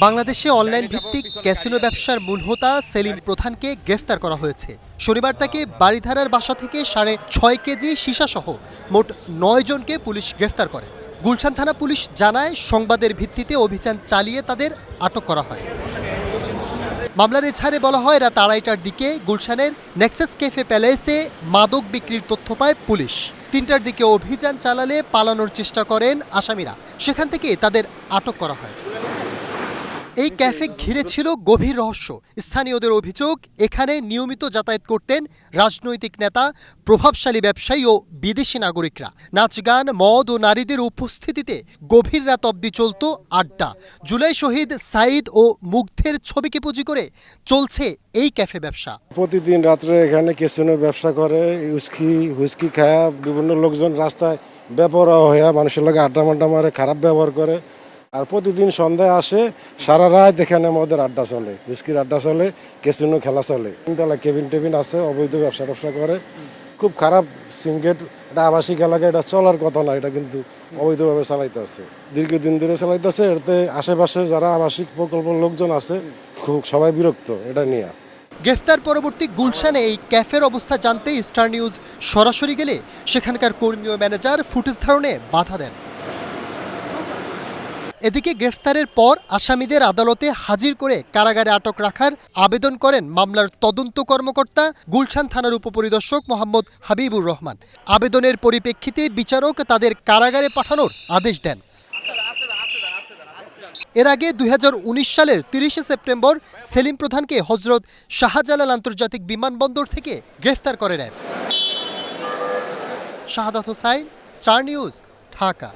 বাংলাদেশে অনলাইন ভিত্তিক ক্যাসিনো ব্যবসার মূল হোতা সেলিম প্রধানকে গ্রেফতার করা হয়েছে। শনিবার তাকে বারিধারার বাসা থেকে 6.5 কেজি সীসাসহ মোট 9 জনকে পুলিশ গ্রেফতার করে। গুলশান থানা পুলিশ জানায়, সংবাদের ভিত্তিতে অভিযান চালিয়ে তাদের আটক করা হয়। মামলার এজাহারে বলা হয়, রাত 2:30টার দিকে গুলশানের নেক্সাস ক্যাফে প্যালেসে মাদক বিক্রির তথ্য পায় পুলিশ। 3টার দিকে অভিযান চালালে পালানোর চেষ্টা করেন আসামিরা। সেখান থেকে তাদের আটক করা হয়। এই ক্যাফে ঘিরে ছিল গভীর রহস্য। স্থানীয়দের অভিযোগ, এখানে নিয়মিত যাতায়াত করতেন রাজনৈতিক নেতা, প্রভাবশালী ব্যবসায়ী ও বিদেশি নাগরিকরা। নাচ গান, মদ ও নারীদের উপস্থিতিতে গভীর রাত অবধি চলত আড্ডা। জুলাই শহীদ সাইদ ও মুগ্ধের ছবিকে পুঁজি করে চলছে এই ক্যাফে ব্যবসা। প্রতিদিন রাত্রে এখানে ক্যাসিনো ব্যবসা করে, হুইস্কি খায়া বিভিন্ন লোকজন রাস্তায় বেপরোয়া হয়ে মানুষের লগে আড্ডা মাড্ডা মারে, খারাপ ব্যবহার করে। আর প্রতিদিন সন্ধ্যায় আসে, সারা রাত এখানে মদের আড্ডা চলে, হুইস্কির আড্ডা চলে, ক্যাসিনো খেলা চলে। তিনতলা কেবিন টেবিন আছে, অবৈধ ব্যবসা করে। খুব খারাপ সিঙ্গেট। এটা আবাসিক এলাকায়, এটা চলার কথা না, এটা কিন্তু অবৈধভাবে চালাইতে আছে, দীর্ঘদিন ধরে চালাইতেছে। এতে আশেপাশে যারা আবাসিক প্রকল্প লোকজন আছে, খুব সবাই বিরক্ত এটা নিয়ে। গ্রেফতার পরবর্তী গুলশানে এই ক্যাফের অবস্থা জানতে স্টার নিউজ সরাসরি গেলে সেখানকার কর্মী ও ম্যানেজার ফুটেজ ধারণে বাধা দেন। এদিকে গ্রেফতারের পর আসামিদের আদালতে হাজির করে কারাগারে আটক রাখার আবেদন করেন মামলার তদন্ত কর্মকর্তা গুলশান থানার উপপরিদর্শক মোহাম্মদ হাবিবুর রহমান। আবেদনের পরিপ্রেক্ষিতে বিচারক তাদের কারাগারে পাঠানোর আদেশ দেন। এর আগে 2019 সালের 30 সেপ্টেম্বর সেলিম প্রধানকে হযরত শাহজালাল আন্তর্জাতিক বিমানবন্দর থেকে গ্রেফতার করে র্যাব। শাহাদাত হোসাইন, স্টার নিউজ, ঢাকা।